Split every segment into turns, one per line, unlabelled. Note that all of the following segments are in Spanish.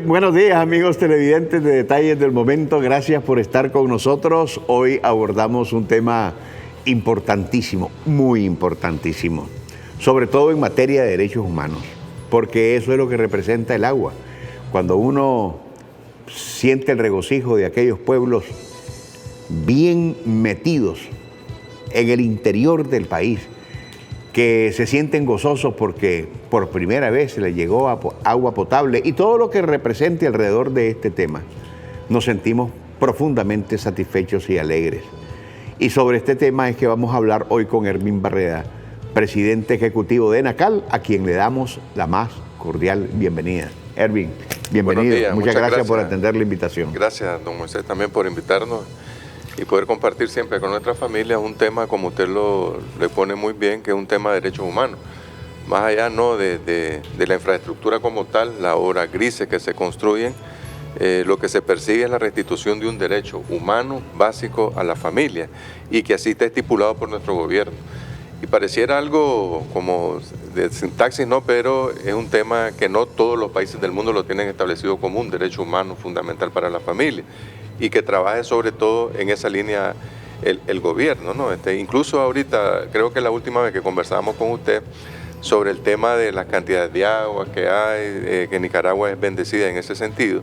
Buenos días, amigos televidentes de Detalles del Momento. Gracias por estar con nosotros. Hoy abordamos un tema importantísimo, muy importantísimo, sobre todo en materia de derechos humanos, porque eso es lo que representa el agua. Cuando uno siente el regocijo de aquellos pueblos bien metidos en el interior del país, que se sienten gozosos porque por primera vez se les llegó agua potable y todo lo que represente alrededor de este tema, nos sentimos profundamente satisfechos y alegres. Y sobre este tema es que vamos a hablar hoy con Hervín Barreda, presidente ejecutivo de ENACAL, a quien le damos la más cordial bienvenida. Hervín, bienvenido. Muchas gracias por atender la invitación.
Gracias, don Moisés, también por invitarnos y poder compartir siempre con nuestra familia un tema, como usted le pone muy bien, que es un tema de derechos humanos. Más allá de la infraestructura como tal, las obras grises que se construyen, lo que se persigue es la restitución de un derecho humano básico a la familia y que así está estipulado por nuestro gobierno. Y pareciera algo como de sintaxis, ¿no? Pero es un tema que no todos los países del mundo lo tienen establecido como un derecho humano fundamental para la familia y que trabaje sobre todo en esa línea el gobierno, ¿no? Incluso ahorita, creo que la última vez que conversábamos con usted sobre el tema de las cantidades de agua que hay, que Nicaragua es bendecida en ese sentido,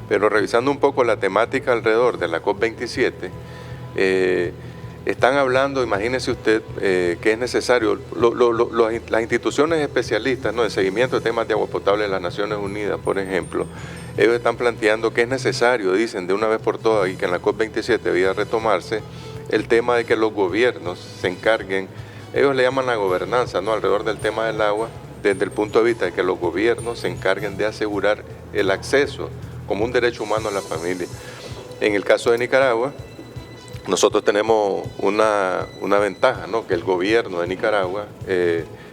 pero revisando un poco la temática alrededor de la COP27, están hablando, imagínese usted, que es necesario, las instituciones especialistas, ¿no?, en seguimiento de temas de agua potable de las Naciones Unidas, por ejemplo, ellos están planteando que es necesario, dicen de una vez por todas, y que en la COP27 debía retomarse el tema de que los gobiernos se encarguen, ellos le llaman la gobernanza, ¿no?, alrededor del tema del agua, desde el punto de vista de que los gobiernos se encarguen de asegurar el acceso como un derecho humano a la familia. En el caso de Nicaragua, nosotros tenemos una ventaja, ¿no?, que el gobierno de Nicaragua,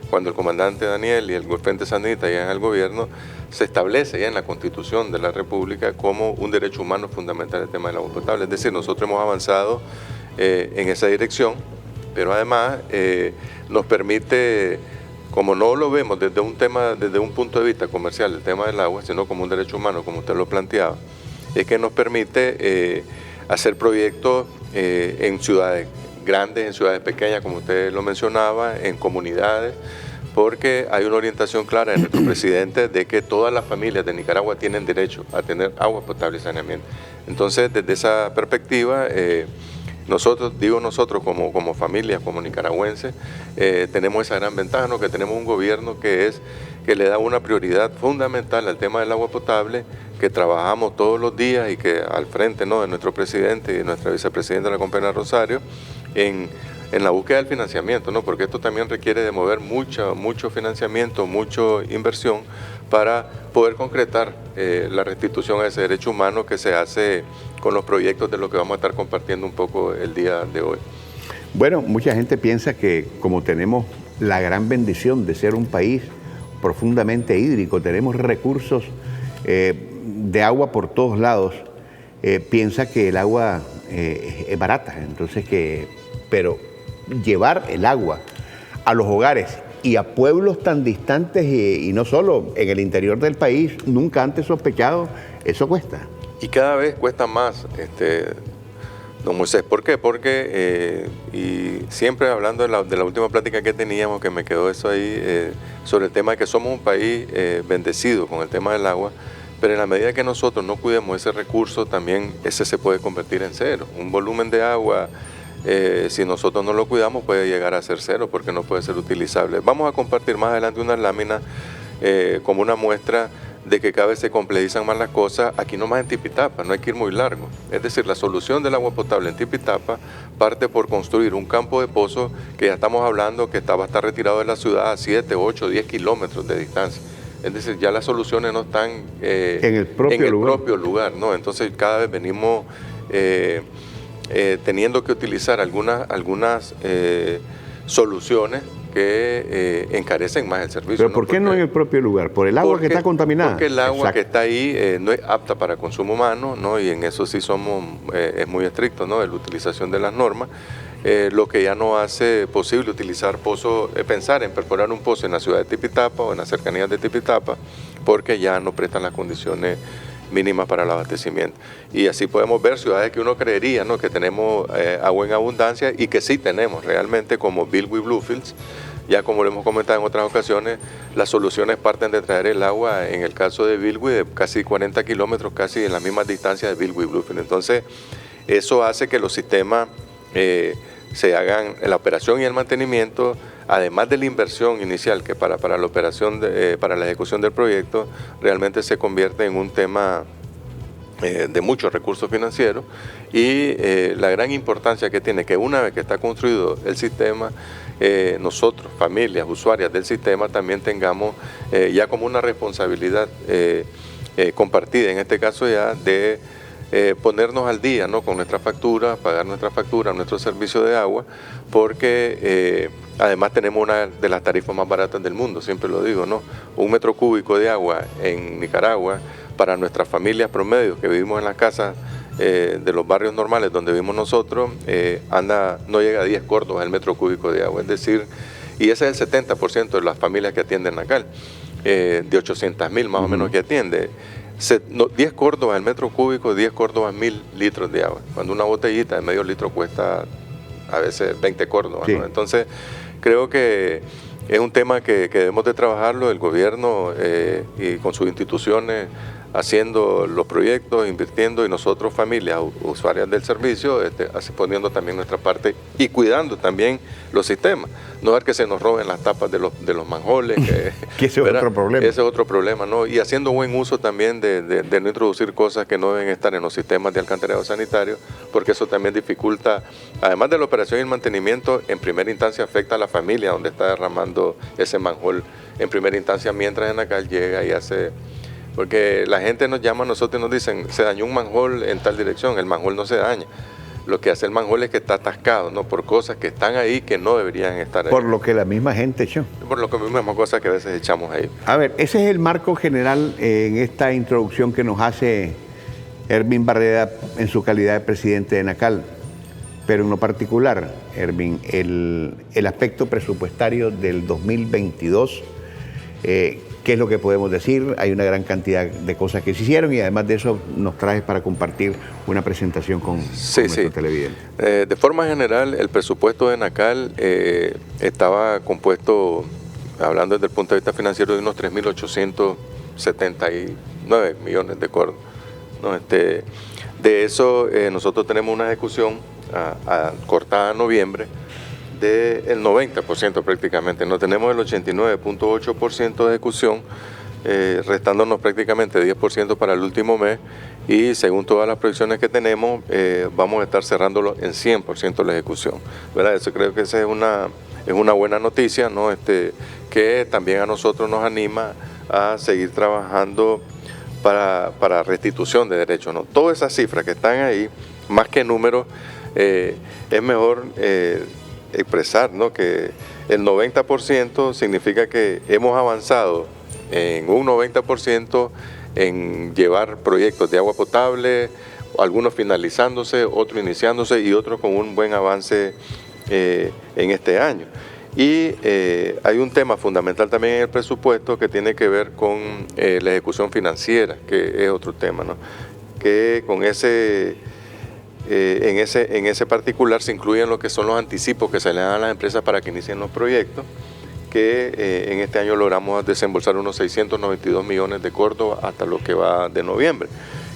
cuando el comandante Daniel y el Frente Sandinista llegan al gobierno, se establece ya en la Constitución de la República como un derecho humano fundamental el tema del agua potable. Es decir, nosotros hemos avanzado en esa dirección, pero además nos permite, como no lo vemos desde un punto de vista comercial, el tema del agua, sino como un derecho humano, como usted lo planteaba, es que nos permite hacer proyectos en ciudades grandes, en ciudades pequeñas, como usted lo mencionaba, en comunidades, porque hay una orientación clara de nuestro presidente de que todas las familias de Nicaragua tienen derecho a tener agua potable y saneamiento. Entonces, desde esa perspectiva, nosotros como familias, como nicaragüenses, tenemos esa gran ventaja, ¿no?, que tenemos un gobierno que le da una prioridad fundamental al tema del agua potable, que trabajamos todos los días y que al frente, ¿no?, de nuestro presidente y nuestra vicepresidenta, la compañera Rosario, en la búsqueda del financiamiento, ¿no?, porque esto también requiere de mover mucho financiamiento, mucha inversión para poder concretar la restitución a ese derecho humano que se hace con los proyectos de lo que vamos a estar compartiendo un poco el día de hoy.
Bueno, mucha gente piensa que como tenemos la gran bendición de ser un país profundamente hídrico, tenemos recursos de agua por todos lados, piensa que el agua es barata, entonces pero llevar el agua a los hogares y a pueblos tan distantes y no solo en el interior del país, nunca antes sospechado, eso cuesta.
Y cada vez cuesta más, don Moisés. ¿Por qué? Porque, y siempre hablando de la última plática que teníamos, que me quedó eso ahí, sobre el tema de que somos un país bendecido con el tema del agua, pero en la medida que nosotros no cuidemos ese recurso, también ese se puede convertir en cero. Un volumen de agua, si nosotros no lo cuidamos, puede llegar a ser cero porque no puede ser utilizable. Vamos a compartir más adelante unas láminas como una muestra de que cada vez se complejizan más las cosas, aquí nomás en Tipitapa, no hay que ir muy largo. Es decir, la solución del agua potable en Tipitapa parte por construir un campo de pozos que ya estamos hablando que va a estar retirado de la ciudad a 7, 8, 10 kilómetros de distancia. Es decir, ya las soluciones no están
en el propio
lugar, ¿no? Entonces cada vez venimos teniendo que utilizar algunas soluciones que encarecen más el servicio.
¿Pero por qué no en el propio lugar? ¿Por el agua que está contaminada?
Porque el agua que está ahí no es apta para consumo humano, ¿no? Y en eso sí es muy estricto, ¿no?, de la utilización de las normas, lo que ya no hace posible utilizar pozos, pensar en perforar un pozo en la ciudad de Tipitapa o en las cercanías de Tipitapa, porque ya no prestan las condiciones mínimas para el abastecimiento. Y así podemos ver ciudades que uno creería, ¿no?, que tenemos agua en abundancia y que sí tenemos realmente, como Bilwi Bluefields. Ya como lo hemos comentado en otras ocasiones, las soluciones parten de traer el agua, en el caso de Bilwi, de casi 40 kilómetros, casi en las mismas distancias de Bilwi Bluefield. Entonces, eso hace que los sistemas se hagan la operación y el mantenimiento, además de la inversión inicial, que para la operación, para la ejecución del proyecto, realmente se convierte en un tema de muchos recursos financieros, y la gran importancia que tiene que una vez que está construido el sistema, nosotros, familias, usuarias del sistema, también tengamos ya como una responsabilidad compartida, en este caso ya de ponernos al día, ¿no?, con nuestra factura, pagar nuestra factura, nuestro servicio de agua, porque además tenemos una de las tarifas más baratas del mundo, siempre lo digo, ¿no? 1 metro cúbico de agua en Nicaragua, para nuestras familias promedio que vivimos en las casas de los barrios normales donde vivimos nosotros, no llega a 10 córdobas el metro cúbico de agua, es decir, y ese es el 70% de las familias que atienden acá, de 800.000 más o menos que atiende. 10 córdobas el metro cúbico, 10 córdobas 1.000 litros de agua, cuando una botellita de medio litro cuesta a veces 20 córdobas, ¿no? Entonces, creo que es un tema que debemos de trabajarlo, el gobierno y con sus instituciones, haciendo los proyectos, invirtiendo, y nosotros, familias, usuarias del servicio, así poniendo también nuestra parte y cuidando también los sistemas. No ver que se nos roben las tapas de los manjoles.
Que ese es otro problema.
Ese es otro problema, ¿no? Y haciendo buen uso también de no introducir cosas que no deben estar en los sistemas de alcantarillado sanitario, porque eso también dificulta, además de la operación y el mantenimiento, en primera instancia afecta a la familia donde está derramando ese manjol en primera instancia, mientras en la calle llega y hace... Porque la gente nos llama a nosotros y nos dicen, se dañó un manjol en tal dirección. El manjol no se daña. Lo que hace el manjol es que está atascado, ¿no?, por cosas que están ahí que no deberían estar ahí.
Por lo que la misma gente echó.
Por lo que mismas cosas que a veces echamos ahí.
A ver, ese es el marco general en esta introducción que nos hace Ervin Barreda en su calidad de presidente de ENACAL. Pero en lo particular, Ervin, el aspecto presupuestario del 2022, ¿qué es lo que podemos decir? Hay una gran cantidad de cosas que se hicieron, y además de eso nos traes para compartir una presentación con nuestro televidente.
De forma general, el presupuesto de ENACAL estaba compuesto, hablando desde el punto de vista financiero, de unos 3.879 millones de córdobas, ¿no? De eso nosotros tenemos una ejecución cortada a noviembre del 90% prácticamente. No tenemos el 89.8% de ejecución, restándonos prácticamente 10% para el último mes, y según todas las proyecciones que tenemos, vamos a estar cerrándolo en 100% la ejecución, ¿verdad? Eso creo que esa es una buena noticia, ¿no? Que también a nosotros nos anima a seguir trabajando para restitución de derechos, ¿no? Todas esas cifras que están ahí, más que números, es mejor expresar, ¿no?, que el 90% significa que hemos avanzado en un 90% en llevar proyectos de agua potable, algunos finalizándose, otros iniciándose y otros con un buen avance en este año. Y hay un tema fundamental también en el presupuesto que tiene que ver con la ejecución financiera, que es otro tema, ¿no?, que con en ese particular se incluyen lo que son los anticipos que se le dan a las empresas para que inicien los proyectos, que en este año logramos desembolsar unos 692 millones de córdobas hasta lo que va de noviembre,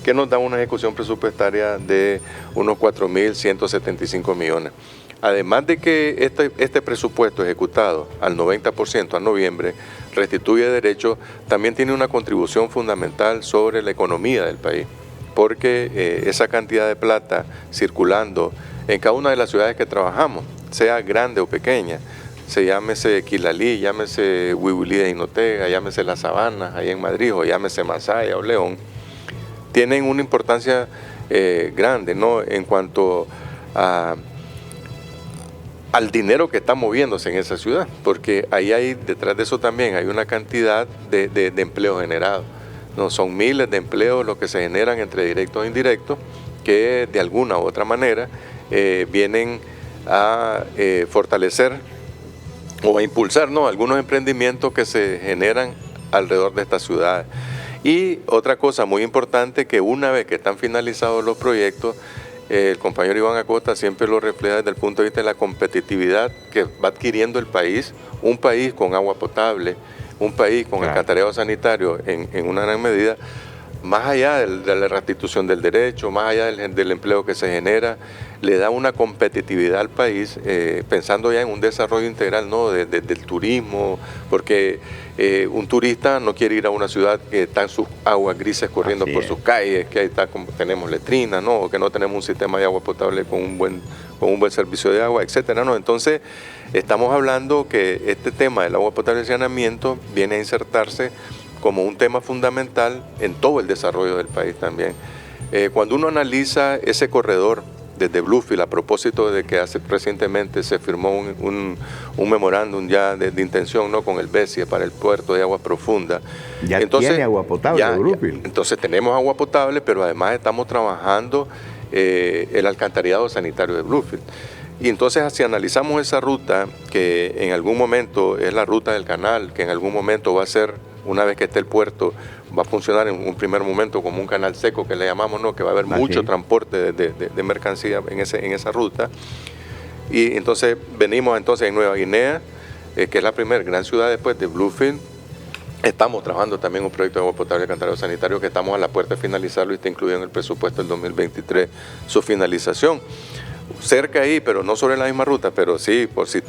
que nos da una ejecución presupuestaria de unos 4.175 millones. Además de que este presupuesto ejecutado al 90% a noviembre restituye derechos, también tiene una contribución fundamental sobre la economía del país, porque esa cantidad de plata circulando en cada una de las ciudades que trabajamos, sea grande o pequeña, se llámese Quilalí, llámese Huihuilí de Jinotega, llámese Las Sabanas, ahí en Madrid, o llámese Masaya o León, tienen una importancia grande, ¿no?, en cuanto al dinero que está moviéndose en esa ciudad, porque ahí hay, detrás de eso también hay una cantidad de empleo generado. No, son miles de empleos los que se generan entre directos e indirectos, que de alguna u otra manera vienen a fortalecer o a impulsar, ¿no?, algunos emprendimientos que se generan alrededor de estas ciudades. Y otra cosa muy importante, que una vez que están finalizados los proyectos, el compañero Iván Acosta siempre lo refleja desde el punto de vista de la competitividad que va adquiriendo el país, un país con agua potable, un país con alcantarillado sanitario en una gran medida, más allá de la restitución del derecho, más allá del empleo que se genera, le da una competitividad al país, pensando ya en un desarrollo integral, ¿no? Del turismo, porque un turista no quiere ir a una ciudad que está en sus aguas grises corriendo por sus calles, que ahí está, tenemos letrinas, ¿no? O que no tenemos un sistema de agua potable con un buen servicio de agua, etcétera, ¿no? Entonces, estamos hablando que este tema del agua potable y saneamiento viene a insertarse como un tema fundamental en todo el desarrollo del país también. Cuando uno analiza ese corredor desde Bluefield, a propósito de que recientemente se firmó un memorándum ya de intención, ¿no?, con el BESIE para el puerto de agua profunda.
Ya tiene agua potable Bluefield.
Entonces tenemos agua potable, pero además estamos trabajando el alcantarillado sanitario de Bluefield. Y entonces, si analizamos esa ruta, que en algún momento es la ruta del canal, que en algún momento va a ser, una vez que esté el puerto, va a funcionar en un primer momento como un canal seco, que le llamamos, ¿no?, que va a haber mucho transporte de mercancía en esa ruta. Y entonces venimos en Nueva Guinea, que es la primera gran ciudad después de Bluefield. Estamos trabajando también un proyecto de agua potable y alcantarillado sanitario que estamos a la puerta de finalizarlo y está incluido en el presupuesto del 2023 su finalización. Cerca ahí, pero no sobre la misma ruta, pero sí, por si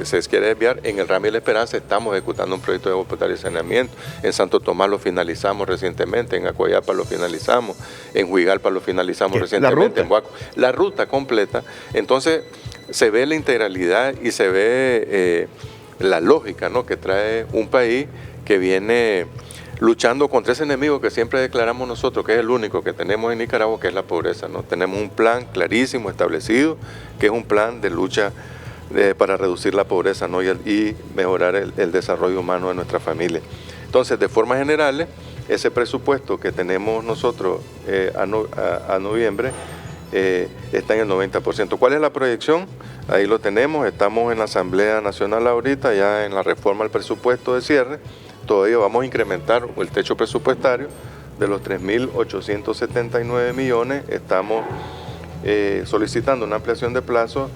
se quiere desviar, en el Ramírez La Esperanza estamos ejecutando un proyecto de agua potable y saneamiento. En Santo Tomás lo finalizamos recientemente, en Acoyapa lo finalizamos, en Huigalpa lo finalizamos recientemente, en Huaco. La ruta completa. Entonces, se ve la integralidad y se ve la lógica, ¿no?, que trae un país que viene luchando contra ese enemigo que siempre declaramos nosotros, que es el único que tenemos en Nicaragua, que es la pobreza, ¿no? Tenemos un plan clarísimo, establecido, que es un plan de lucha para reducir la pobreza, ¿no?, y mejorar el desarrollo humano de nuestra familia. Entonces, de forma general, ese presupuesto que tenemos nosotros a noviembre está en el 90%. ¿Cuál es la proyección? Ahí lo tenemos, estamos en la Asamblea Nacional ahorita, ya en la reforma al presupuesto de cierre. Todavía vamos a incrementar el techo presupuestario de los 3.879 millones. Estamos solicitando una ampliación de plazo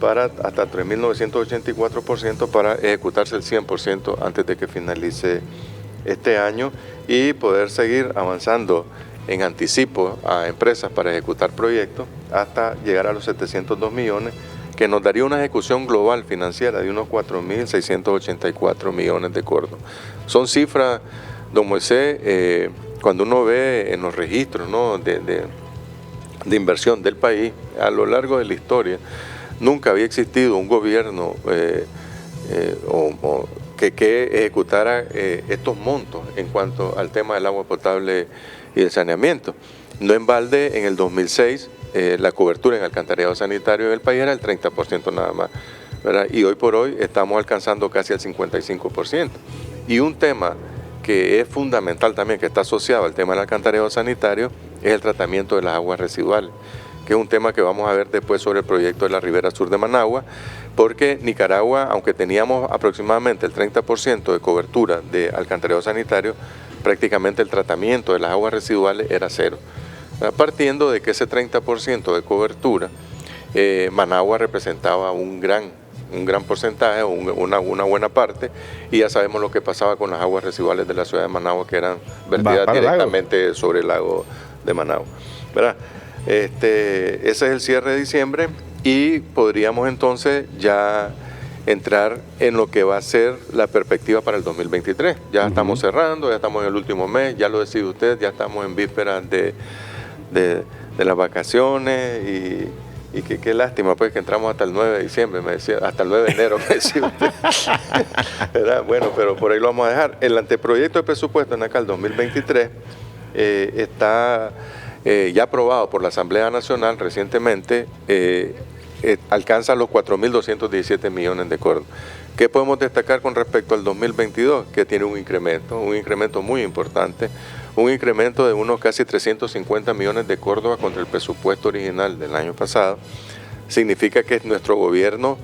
para hasta 3.984% para ejecutarse el 100% antes de que finalice este año y poder seguir avanzando en anticipo a empresas para ejecutar proyectos hasta llegar a los 702 millones, que nos daría una ejecución global financiera de unos 4.684 millones de córdobas. Son cifras, don Moisés, cuando uno ve en los registros, ¿no?, de inversión del país, a lo largo de la historia, nunca había existido un gobierno que ejecutara estos montos en cuanto al tema del agua potable y el saneamiento. No en balde, en el 2006, la cobertura en alcantarillado sanitario en el país era el 30% nada más, ¿verdad? Y hoy por hoy estamos alcanzando casi el 55%. Y un tema que es fundamental también, que está asociado al tema del alcantarillado sanitario, es el tratamiento de las aguas residuales, que es un tema que vamos a ver después sobre el proyecto de la Ribera Sur de Managua, porque Nicaragua, aunque teníamos aproximadamente el 30% de cobertura de alcantarillado sanitario, prácticamente el tratamiento de las aguas residuales era cero. Partiendo de que ese 30% de cobertura, Managua representaba un gran porcentaje, una buena parte, y ya sabemos lo que pasaba con las aguas residuales de la ciudad de Managua, que eran vertidas directamente sobre el lago de Managua, ¿verdad? Ese es el cierre de diciembre y podríamos entonces ya entrar en lo que va a ser la perspectiva para el 2023. Ya estamos cerrando, ya estamos en el último mes, ya lo decide usted, ya estamos en vísperas de las vacaciones y qué lástima pues que entramos hasta el 9 de diciembre, me decía, hasta el 9 de enero, me decía usted. ¿Verdad? Bueno, pero por ahí lo vamos a dejar. El anteproyecto de presupuesto en acá el 2023 está ya aprobado por la Asamblea Nacional recientemente, alcanza los 4.217 millones de córdobas. ¿Qué podemos destacar con respecto al 2022? Que tiene un incremento muy importante, un incremento de unos casi 350 millones de córdobas contra el presupuesto original del año pasado. Significa que nuestro gobierno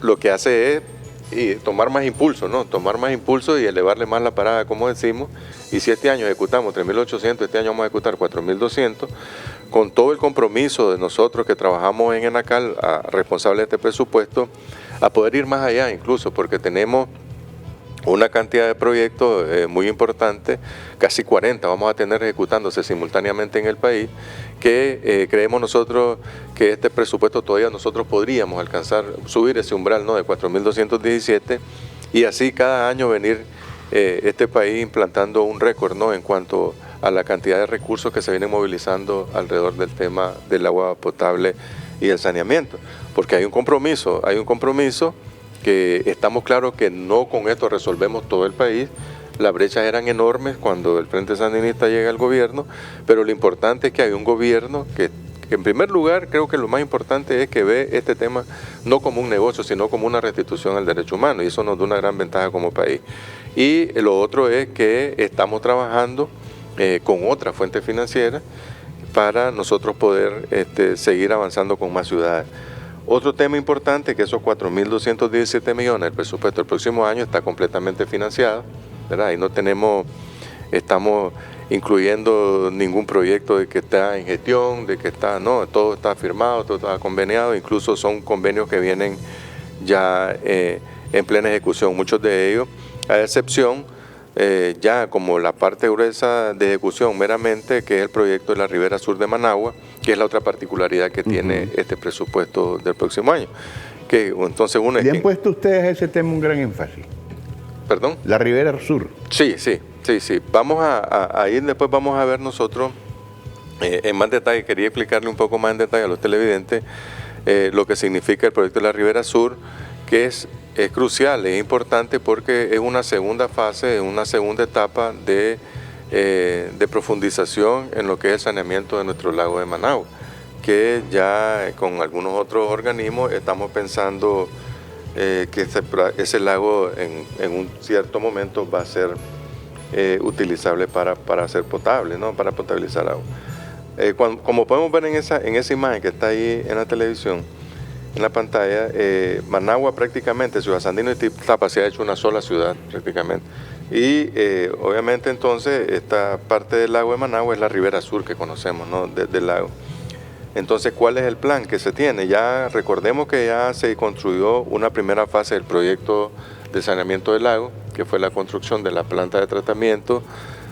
lo que hace es y tomar más impulso, ¿no? Tomar más impulso y elevarle más la parada, como decimos. Y si este año ejecutamos 3.800, este año vamos a ejecutar 4.200, con todo el compromiso de nosotros que trabajamos en ENACAL, responsable de este presupuesto, a poder ir más allá incluso, porque tenemos una cantidad de proyectos muy importante, casi 40 vamos a tener ejecutándose simultáneamente en el país, que creemos nosotros que este presupuesto todavía nosotros podríamos alcanzar, subir ese umbral, ¿no?, de 4.217, y así cada año venir este país implantando un récord, ¿no?, en cuanto a la cantidad de recursos que se vienen movilizando alrededor del tema del agua potable y el saneamiento, porque hay un compromiso que estamos claros que no con esto resolvemos todo el país. Las brechas eran enormes cuando el Frente Sandinista llega al gobierno, pero lo importante es que hay un gobierno que en primer lugar creo que lo más importante es que ve este tema no como un negocio, sino como una restitución al derecho humano, y eso nos da una gran ventaja como país. Y lo otro es que estamos trabajando con otras fuentes financieras para nosotros poder seguir avanzando con más ciudades. Otro tema importante, que esos 4.217 millones del presupuesto del próximo año está completamente financiado, ¿verdad? Y no estamos incluyendo ningún proyecto de que está en gestión, no, todo está firmado, todo está conveniado, incluso son convenios que vienen ya en plena ejecución, muchos de ellos, a excepción ya como la parte gruesa de ejecución meramente, que es el proyecto de la Ribera Sur de Managua, que es la otra particularidad que tiene este presupuesto del próximo año. Que entonces uno
¿Le han puesto ustedes a ese tema un gran énfasis?
¿Perdón?
La Ribera Sur.
Sí. Vamos a ir, después vamos a ver nosotros en más detalle. Quería explicarle un poco más en detalle a los televidentes lo que significa el proyecto de la Ribera Sur, que es crucial, es importante porque es una segunda fase, una segunda etapa de profundización en lo que es el saneamiento de nuestro lago de Managua, que ya con algunos otros organismos estamos pensando que ese lago en un cierto momento va a ser utilizable para ser potable, ¿no?, para potabilizar agua. Como podemos ver en esa imagen que está ahí en la televisión, en la pantalla, Managua prácticamente, Ciudad Sandino y Tipitapa se ha hecho una sola ciudad prácticamente. Y obviamente entonces esta parte del lago de Managua es la Ribera Sur que conocemos, ¿no?, del lago. Entonces, ¿cuál es el plan que se tiene? Ya recordemos que ya se construyó una primera fase del proyecto de saneamiento del lago, que fue la construcción de la planta de tratamiento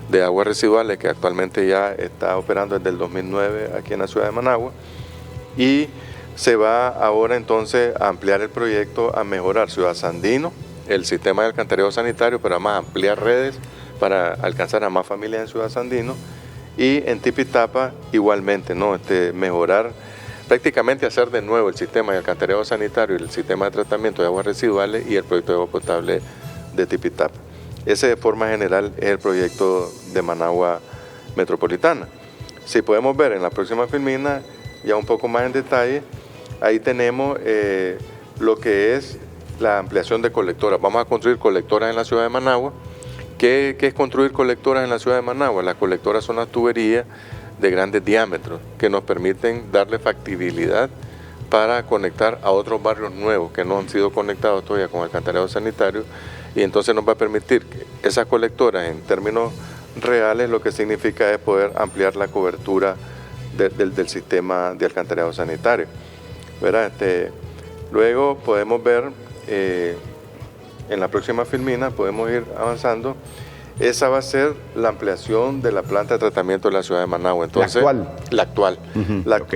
de aguas residuales, que actualmente ya está operando desde el 2009 aquí en la ciudad de Managua, y se va ahora entonces a ampliar el proyecto, a mejorar Ciudad Sandino, el sistema de alcantarillado sanitario, pero además ampliar redes para alcanzar a más familias en Ciudad Sandino, y en Tipitapa igualmente, ¿no?, mejorar, prácticamente hacer de nuevo el sistema de alcantarillado sanitario y el sistema de tratamiento de aguas residuales y el proyecto de agua potable de Tipitapa. Ese de forma general es el proyecto de Managua Metropolitana. Si podemos ver en la próxima filmina, ya un poco más en detalle, ahí tenemos lo que es la ampliación de colectoras. Vamos a construir colectoras en la ciudad de Managua. ¿Qué es construir colectoras en la ciudad de Managua? Las colectoras son las tuberías de grandes diámetros que nos permiten darle factibilidad para conectar a otros barrios nuevos que no han sido conectados todavía con alcantarillado sanitario, y entonces nos va a permitir que esas colectoras, en términos reales, lo que significa es poder ampliar la cobertura del sistema de alcantarillado sanitario, ¿verdad? Luego podemos ver en la próxima filmina, podemos ir avanzando. Esa va a ser la ampliación de la planta de tratamiento de la ciudad de Managua. Entonces, la actual.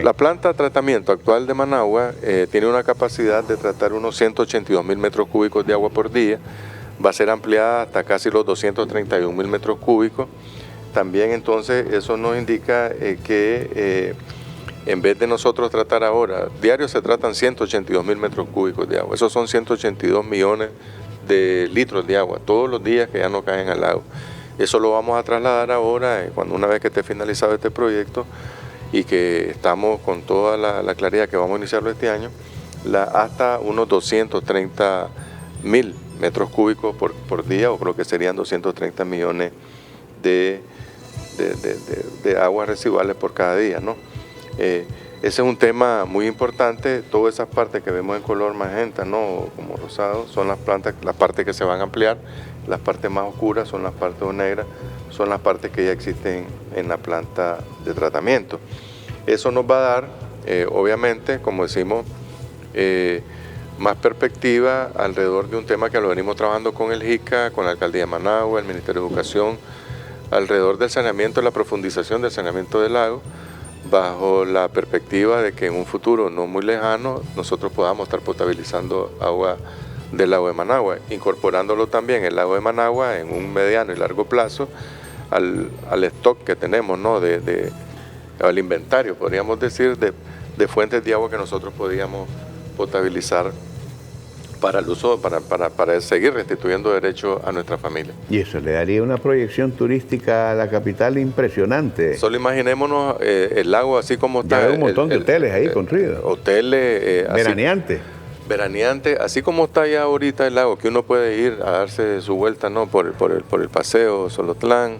La planta de tratamiento actual de Managua tiene una capacidad de tratar unos 182.000 metros cúbicos de agua por día. Va a ser ampliada hasta casi los 231.000 metros cúbicos. También entonces eso nos indica que en vez de nosotros tratar ahora, diario se tratan 182.000 metros cúbicos de agua. Esos son 182 millones de litros de agua todos los días que ya no caen al lago. Eso lo vamos a trasladar ahora, una vez que esté finalizado este proyecto y que estamos con toda la claridad que vamos a iniciarlo este año, hasta unos 230.000 metros cúbicos por día, o por lo que serían 230 millones de aguas residuales por cada día, ¿no? ese es un tema muy importante. Todas esas partes que vemos en color magenta, ¿no? Como rosado, son las partes que se van a ampliar. Las partes más oscuras son las partes negras, son las partes que ya existen en la planta de tratamiento. Eso nos va a dar, obviamente, como decimos, más perspectiva alrededor de un tema que lo venimos trabajando con el JICA, con la Alcaldía de Managua, el Ministerio de Educación, alrededor del saneamiento, la profundización del saneamiento del lago, bajo la perspectiva de que en un futuro no muy lejano nosotros podamos estar potabilizando agua del lago de Managua, incorporándolo también el lago de Managua en un mediano y largo plazo al stock que tenemos, ¿no? Al inventario, podríamos decir, de fuentes de agua que nosotros podíamos potabilizar para el uso, para seguir restituyendo derechos a nuestra familia.
Y eso le daría una proyección turística a la capital impresionante.
Solo imaginémonos el lago así como está.
Ya hay un montón de hoteles ahí construidos.
Hoteles.
Veraneantes.
Así como está ya ahorita el lago, que uno puede ir a darse su vuelta, ¿no? por el paseo Solotlán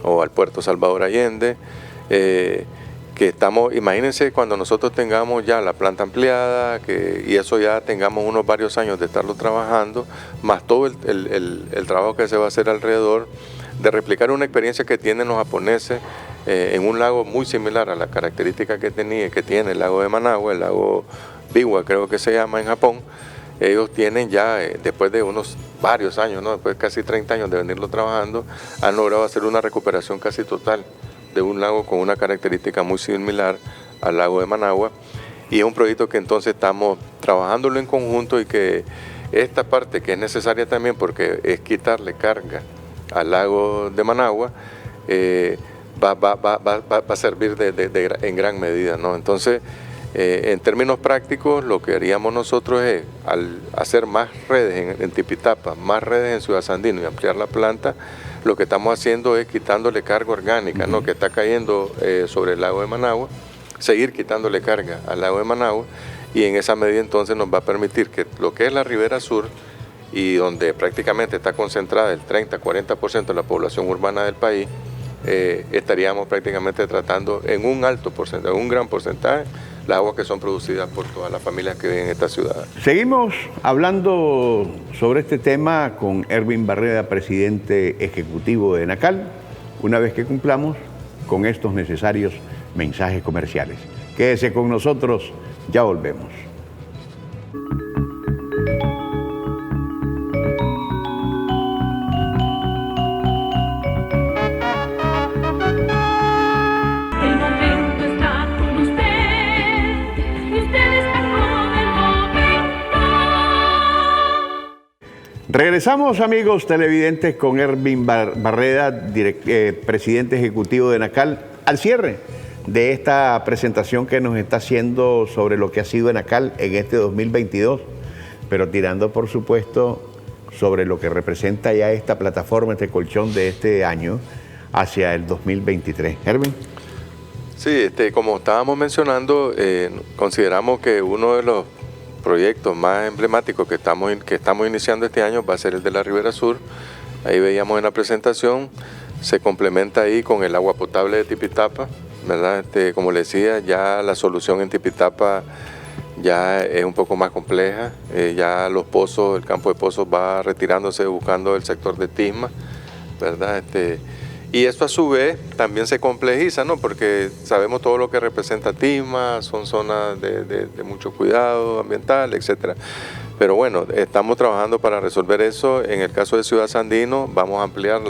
o al puerto Salvador Allende. Que estamos, imagínense cuando nosotros tengamos ya la planta ampliada, y eso ya tengamos unos varios años de estarlo trabajando, más todo el trabajo que se va a hacer alrededor, de replicar una experiencia que tienen los japoneses en un lago muy similar a la característica que tiene el lago de Managua, el lago Biwa creo que se llama en Japón. Ellos tienen ya, después de unos varios años, ¿no? Después de casi 30 años de venirlo trabajando, han logrado hacer una recuperación casi total de un lago con una característica muy similar al lago de Managua, y es un proyecto que entonces estamos trabajándolo en conjunto, y que esta parte que es necesaria también porque es quitarle carga al lago de Managua, va a servir en gran medida, ¿no? Entonces, en términos prácticos, lo que haríamos nosotros es, al hacer más redes en Tipitapa, más redes en Ciudad Sandino y ampliar la planta, lo que estamos haciendo es quitándole carga orgánica, ¿no? Que está cayendo sobre el lago de Managua, seguir quitándole carga al lago de Managua, y en esa medida entonces nos va a permitir que lo que es la ribera sur, y donde prácticamente está concentrada el 30-40% de la población urbana del país, estaríamos prácticamente tratando en un alto porcentaje, un gran porcentaje, las aguas que son producidas por todas las familias que viven en esta ciudad.
Seguimos hablando sobre este tema con Erwin Barreda, presidente ejecutivo de ENACAL, una vez que cumplamos con estos necesarios mensajes comerciales. Quédese con nosotros, ya volvemos. Regresamos, amigos televidentes, con Erwin Barreda, presidente ejecutivo de ENACAL, al cierre de esta presentación que nos está haciendo sobre lo que ha sido ENACAL en este 2022, pero tirando, por supuesto, sobre lo que representa ya esta plataforma, este colchón de este año hacia el 2023. Erwin.
Sí, como estábamos mencionando, consideramos que uno de los proyectos más emblemáticos que estamos iniciando este año va a ser el de la Ribera Sur. Ahí veíamos en la presentación, se complementa ahí con el agua potable de Tipitapa, ¿verdad? Como les decía, ya la solución en Tipitapa ya es un poco más compleja, ya los pozos, el campo de pozos va retirándose buscando el sector de Tisma, ¿verdad? Y esto a su vez también se complejiza, ¿no? Porque sabemos todo lo que representa Tisma, son zonas de mucho cuidado ambiental, etcétera. Pero bueno, estamos trabajando para resolver eso. En el caso de Ciudad Sandino, vamos a ampliar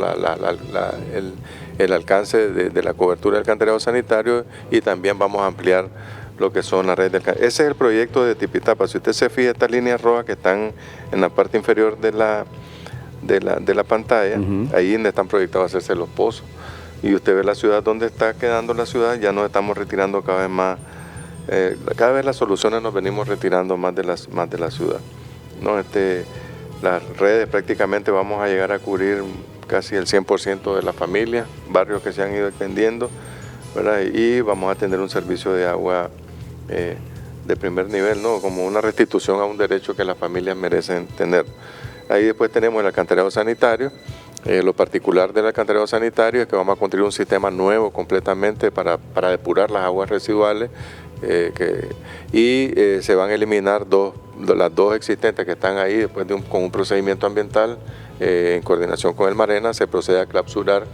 el alcance de la cobertura del alcantarillado sanitario, y también vamos a ampliar lo que son las redes del alcantarillado. Ese es el proyecto de Tipitapa. Si usted se fija, estas líneas rojas que están en la parte inferior de la pantalla, ahí donde están proyectados a hacerse los pozos, y usted ve la ciudad donde está quedando la ciudad. Ya nos estamos retirando cada vez más, cada vez las soluciones nos venimos retirando más de la ciudad, ¿no? Las redes prácticamente vamos a llegar a cubrir casi el 100% de las familias, barrios que se han ido extendiendo, ¿verdad? Y vamos a tener un servicio de agua de primer nivel, ¿no? Como una restitución a un derecho que las familias merecen tener. Ahí después tenemos el alcantarillado sanitario. Lo particular del alcantarillado sanitario es que vamos a construir un sistema nuevo completamente para depurar las aguas residuales se van a eliminar las dos existentes que están ahí. Después con un procedimiento ambiental en coordinación con el Marena se procede a clausurar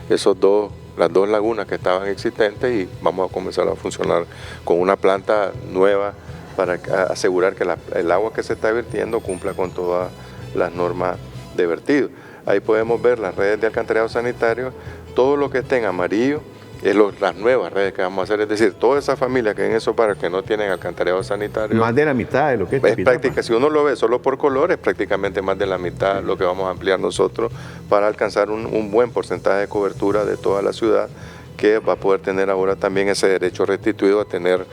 las dos lagunas que estaban existentes y vamos a comenzar a funcionar con una planta nueva para asegurar que el agua que se está vertiendo cumpla con todas las normas de vertido. Ahí podemos ver las redes de alcantarillado sanitario, todo lo que esté en amarillo es las nuevas redes que vamos a hacer, es decir, todas esas familias que en esos barrios que no tienen alcantarillado sanitario.
Más de la mitad de lo que
es práctica. Si uno lo ve solo por color, es prácticamente más de la mitad lo que vamos a ampliar nosotros para alcanzar un buen porcentaje de cobertura de toda la ciudad, que va a poder tener ahora también ese derecho restituido a tener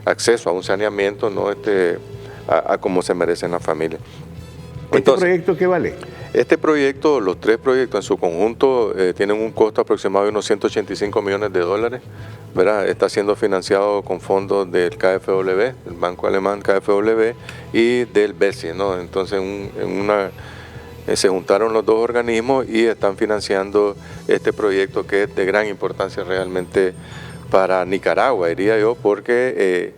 acceso a un saneamiento, ¿no? A como se merecen las familias.
¿Este proyecto qué vale?
Este proyecto, los tres proyectos en su conjunto tienen un costo aproximado de unos 185 millones de dólares, ¿verdad? Está siendo financiado con fondos del KfW, del banco alemán KfW y del BESI, ¿no? Entonces se juntaron los dos organismos y están financiando este proyecto que es de gran importancia realmente para Nicaragua, diría yo, porque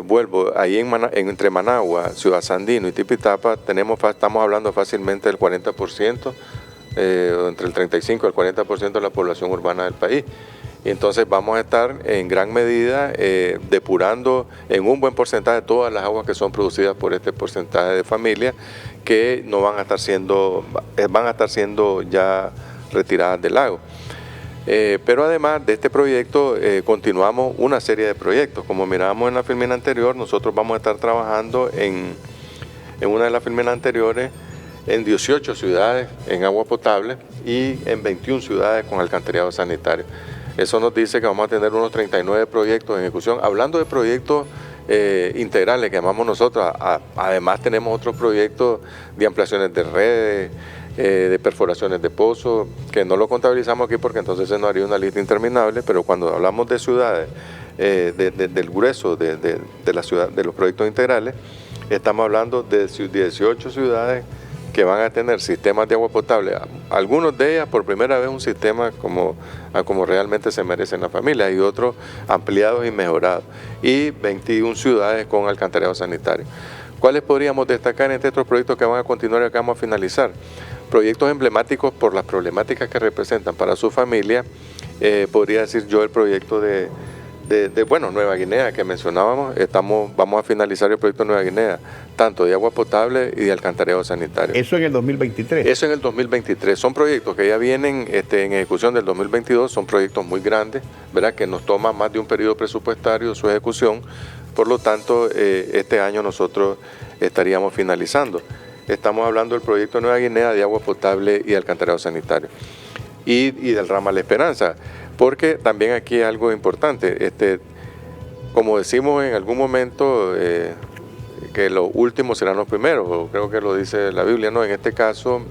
vuelvo, ahí entre Managua, Ciudad Sandino y Tipitapa estamos hablando fácilmente del 40%, entre el 35 y el 40% de la población urbana del país. Y entonces vamos a estar en gran medida depurando en un buen porcentaje todas las aguas que son producidas por este porcentaje de familias que no van a estar siendo ya retiradas del lago. Pero además de este proyecto continuamos una serie de proyectos. Como mirábamos en la filmina anterior, nosotros vamos a estar trabajando en una de las filminas anteriores en 18 ciudades en agua potable y en 21 ciudades con alcantarillado sanitario. Eso nos dice que vamos a tener unos 39 proyectos en ejecución. Hablando de proyectos integrales que llamamos nosotros, además tenemos otros proyectos de ampliaciones de redes, de perforaciones de pozos, que no lo contabilizamos aquí porque entonces se nos haría una lista interminable, pero cuando hablamos de ciudades, del grueso de la ciudad, de los proyectos integrales, estamos hablando de 18 ciudades que van a tener sistemas de agua potable, algunos de ellas por primera vez un sistema como realmente se merecen las familias y otros ampliados y mejorados, y 21 ciudades con alcantarillado sanitario. ¿Cuáles podríamos destacar entre estos proyectos que van a continuar y que vamos a finalizar? Proyectos emblemáticos por las problemáticas que representan para su familia, podría decir yo el proyecto de Nueva Guinea que mencionábamos. Vamos a finalizar el proyecto de Nueva Guinea, tanto de agua potable y de alcantarillado sanitario.
¿Eso en el 2023?
Eso en el 2023. Son proyectos que ya vienen en ejecución del 2022, son proyectos muy grandes, ¿verdad? Que nos toma más de un periodo presupuestario su ejecución, por lo tanto este año nosotros estaríamos finalizando. Estamos hablando del proyecto de Nueva Guinea de agua potable y alcantarillado sanitario y del ramal La Esperanza, porque también aquí hay algo importante, como decimos en algún momento, que los últimos serán los primeros, creo que lo dice la Biblia, ¿no? En este caso,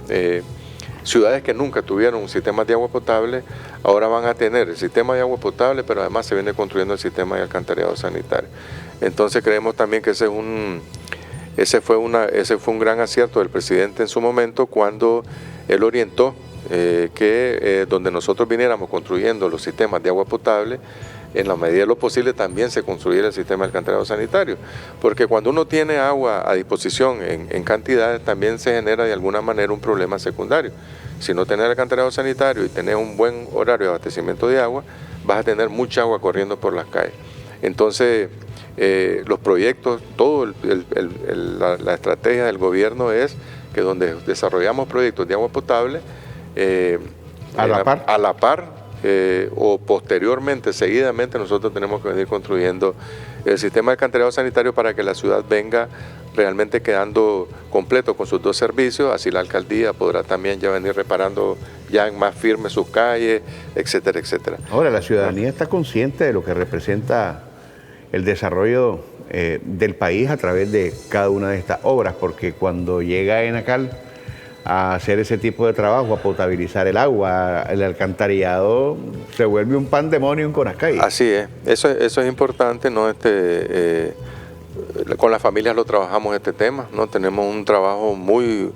ciudades que nunca tuvieron un sistema de agua potable, ahora van a tener el sistema de agua potable, pero además se viene construyendo el sistema de alcantarillado sanitario. Entonces creemos también que ese fue un gran acierto del presidente en su momento cuando él orientó que donde nosotros viniéramos construyendo los sistemas de agua potable, en la medida de lo posible también se construyera el sistema de alcantarillado sanitario, porque cuando uno tiene agua a disposición en cantidades, también se genera de alguna manera un problema secundario. Si no tenés alcantarillado sanitario y tenés un buen horario de abastecimiento de agua, vas a tener mucha agua corriendo por las calles. Entonces, los proyectos, la estrategia del gobierno es que donde desarrollamos proyectos de agua potable,
a la par,
o posteriormente, seguidamente, nosotros tenemos que venir construyendo el sistema de alcantarillado sanitario para que la ciudad venga realmente quedando completo con sus dos servicios, así la alcaldía podrá también ya venir reparando ya en más firme sus calles, etcétera, etcétera.
Ahora, la ciudadanía está consciente de lo que representa el desarrollo del país a través de cada una de estas obras, porque cuando llega Enacal a hacer ese tipo de trabajo, a potabilizar el agua, el alcantarillado se vuelve un pandemonium con las calles.
Así es, eso es importante, ¿no? Con las familias lo trabajamos este tema, ¿no? Tenemos un trabajo muy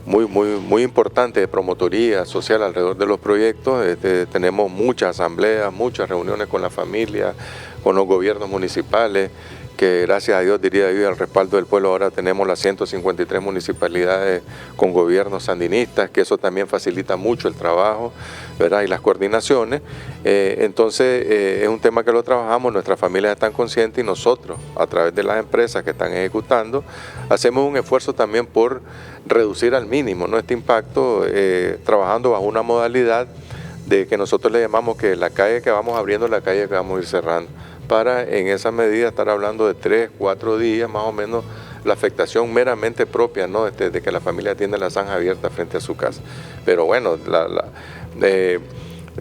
muy importante de promotoría social alrededor de los proyectos. Tenemos muchas asambleas, muchas reuniones con la familia, con los gobiernos municipales, que gracias a Dios, diría yo, al respaldo del pueblo, ahora tenemos las 153 municipalidades con gobiernos sandinistas, que eso también facilita mucho el trabajo, ¿verdad? Y las coordinaciones. Entonces, es un tema que lo trabajamos, nuestras familias están conscientes y nosotros, a través de las empresas que están ejecutando, hacemos un esfuerzo también por reducir al mínimo, ¿no?, este impacto, trabajando bajo una modalidad de que nosotros le llamamos que la calle que vamos abriendo, la calle que vamos a ir cerrando, para en esa medida estar hablando de 3, 4 días más o menos la afectación meramente propia, ¿no?, de que la familia tiene la zanja abierta frente a su casa. Pero bueno,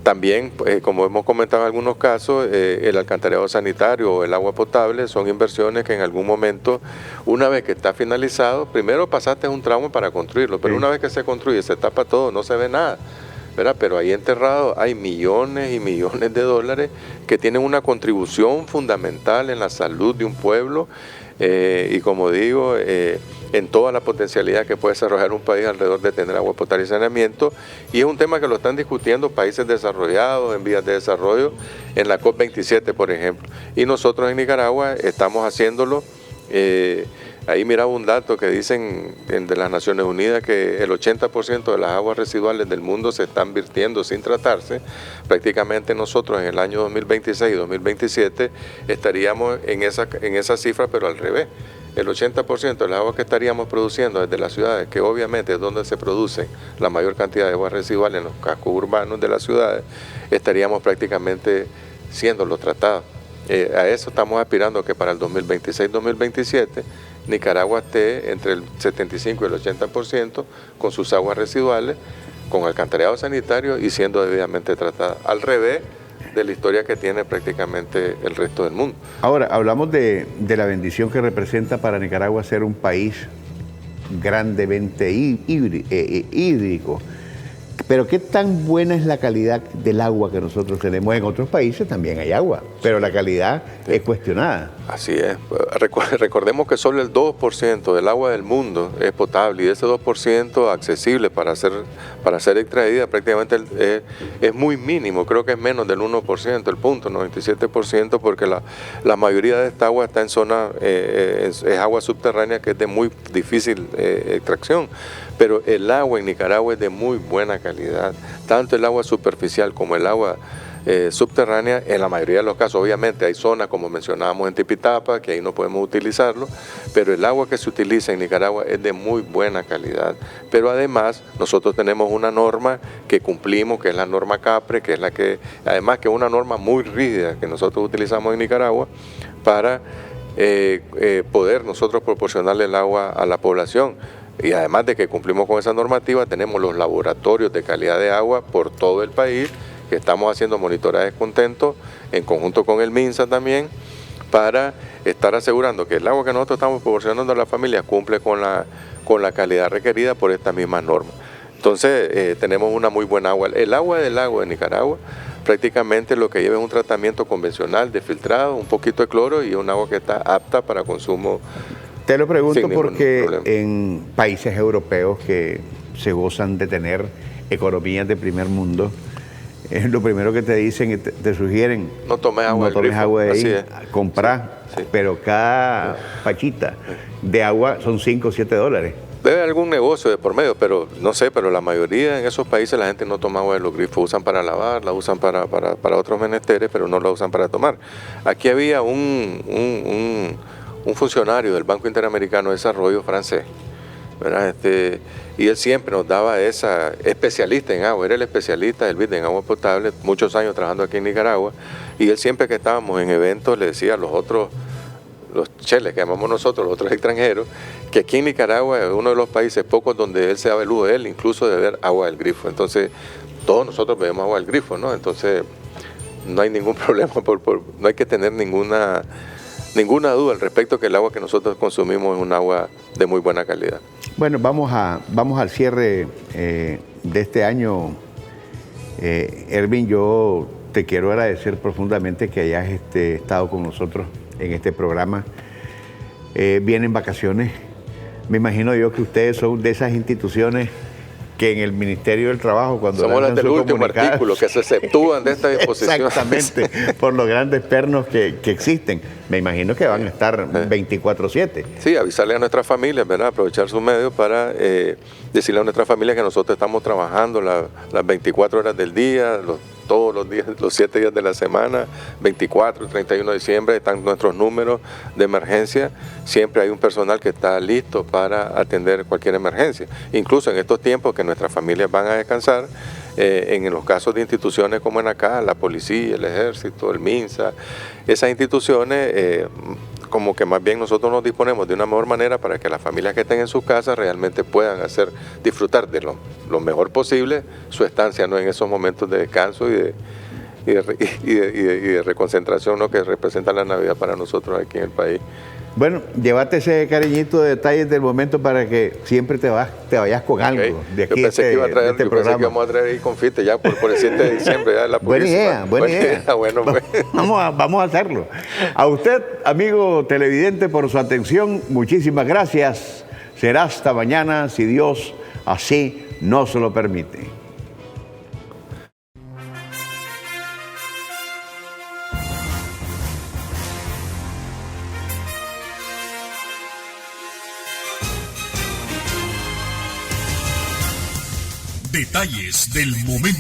también, como hemos comentado en algunos casos, el alcantarillado sanitario o el agua potable son inversiones que en algún momento, una vez que está finalizado, primero pasaste un tramo para construirlo, pero una vez que se construye, se tapa todo, no se ve nada, ¿verdad? Pero ahí enterrado hay millones y millones de dólares que tienen una contribución fundamental en la salud de un pueblo y, como digo, en toda la potencialidad que puede desarrollar un país alrededor de tener agua potable y saneamiento. Y es un tema que lo están discutiendo países desarrollados, en vías de desarrollo, en la COP27, por ejemplo. Y nosotros en Nicaragua estamos haciéndolo. Ahí miraba un dato que dicen de las Naciones Unidas que el 80% de las aguas residuales del mundo se están vertiendo sin tratarse. Prácticamente nosotros en el año 2026 y 2027 estaríamos en esa cifra, pero al revés. El 80% de las aguas que estaríamos produciendo desde las ciudades, que obviamente es donde se produce la mayor cantidad de aguas residuales en los cascos urbanos de las ciudades, estaríamos prácticamente siendo los tratados. A eso estamos aspirando, que para el 2026-2027 Nicaragua esté entre el 75 y el 80% con sus aguas residuales, con alcantarillado sanitario y siendo debidamente tratada. Al revés de la historia que tiene prácticamente el resto del mundo.
Ahora, hablamos de la bendición que representa para Nicaragua ser un país grandemente hídrico. Pero ¿qué tan buena es la calidad del agua que nosotros tenemos? En otros países también hay agua, pero la calidad es cuestionada.
Así es. Recordemos que solo el 2% del agua del mundo es potable y ese 2% accesible para ser extraída prácticamente es muy mínimo. Creo que es menos del 1%, el punto, 97%, porque la mayoría de esta agua está en zona, es agua subterránea que es de muy difícil extracción. Pero el agua en Nicaragua es de muy buena calidad, tanto el agua superficial como el agua subterránea. En la mayoría de los casos, obviamente, hay zonas, como mencionábamos en Tipitapa, que ahí no podemos utilizarlo, pero el agua que se utiliza en Nicaragua es de muy buena calidad. Pero además, nosotros tenemos una norma que cumplimos, que es la norma CAPRE, que es la que, además que es una norma muy rígida que nosotros utilizamos en Nicaragua para poder nosotros proporcionarle el agua a la población. Y además de que cumplimos con esa normativa, tenemos los laboratorios de calidad de agua por todo el país, que estamos haciendo monitorajes contentos, en conjunto con el MINSA también, para estar asegurando que el agua que nosotros estamos proporcionando a las familias cumple con la calidad requerida por estas mismas normas. Entonces, tenemos una muy buena agua. El agua del lago de Nicaragua prácticamente lo que lleva es un tratamiento convencional de filtrado, un poquito de cloro y un agua que está apta para consumo.
Te lo pregunto porque en países europeos que se gozan de tener economías de primer mundo, lo primero que te dicen, te sugieren,
no tomes agua,
de ahí, comprar, sí. Pero cada pachita de agua son 5 o 7 dólares.
Debe haber algún negocio de por medio, pero no sé, pero la mayoría en esos países la gente no toma agua de los grifos, usan para lavar, la usan para otros menesteres, pero no la usan para tomar. Aquí había un funcionario del Banco Interamericano de Desarrollo francés, ¿verdad? Y él siempre nos daba esa especialista en agua, era el especialista del BID en agua potable, muchos años trabajando aquí en Nicaragua, y él siempre que estábamos en eventos le decía a los cheles que llamamos nosotros, los otros extranjeros, que aquí en Nicaragua es uno de los países pocos donde él se da el lujo de él, incluso de beber agua del grifo. Entonces, todos nosotros bebemos agua del grifo, ¿no? Entonces, no hay ningún problema, no hay que tener ninguna duda al respecto que el agua que nosotros consumimos es un agua de muy buena calidad.
Bueno, vamos al cierre de este año. Ervin, yo te quiero agradecer profundamente que hayas estado con nosotros en este programa. Vienen vacaciones, Me imagino yo que ustedes son de esas instituciones que en el Ministerio del Trabajo, cuando
somos las del último
comunicado,
artículo, que se exceptúan de esta disposición.
Exactamente, por los grandes pernos que existen. Me imagino que van a estar 24/7.
Sí, avisarle a nuestras familias, ¿verdad? Aprovechar sus medios para decirle a nuestras familias que nosotros estamos trabajando las 24 horas del día, todos los días, los 7 días de la semana, 24, 31 de diciembre, están nuestros números de emergencia. Siempre hay un personal que está listo para atender cualquier emergencia. Incluso en estos tiempos que nuestras familias van a descansar, en los casos de instituciones como en acá, la policía, el ejército, el MINSA, esas instituciones, como que más bien nosotros nos disponemos de una mejor manera para que las familias que estén en sus casas realmente puedan disfrutar de lo mejor posible su estancia, ¿no? En esos momentos de descanso y de reconcentración, ¿no? Que representa la Navidad para nosotros aquí en el país.
Bueno, llévate ese cariñito de detalles del momento para que siempre te vayas con algo de aquí.
Yo pensé que iba a traer, yo pensé que íbamos a traer ahí confite ya por el 7 de diciembre. Ya la
buena idea.
Bueno, pues.
Vamos a hacerlo. A usted, amigo televidente, por su atención, muchísimas gracias. Será hasta mañana, si Dios así nos lo permite.
Detalles del momento.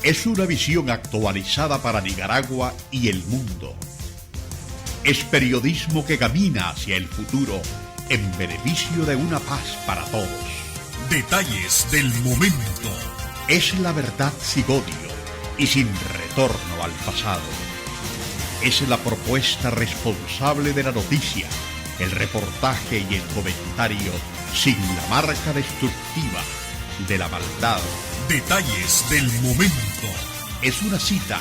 Es una visión actualizada para Nicaragua y el mundo. Es periodismo que camina hacia el futuro en beneficio de una paz para todos. Detalles del momento. Es la verdad sin odio y sin retorno al pasado. Es la propuesta responsable de la noticia, el reportaje y el comentario sin la marca destructiva de la maldad. Detalles del momento. Es una cita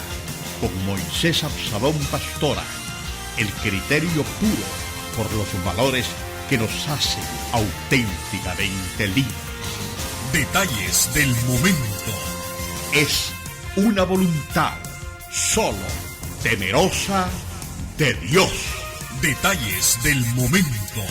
con Moisés Absalón Pastora, el criterio puro por los valores que nos hacen auténticamente libres. Detalles del momento. Es una voluntad solo temerosa de Dios. Detalles del momento.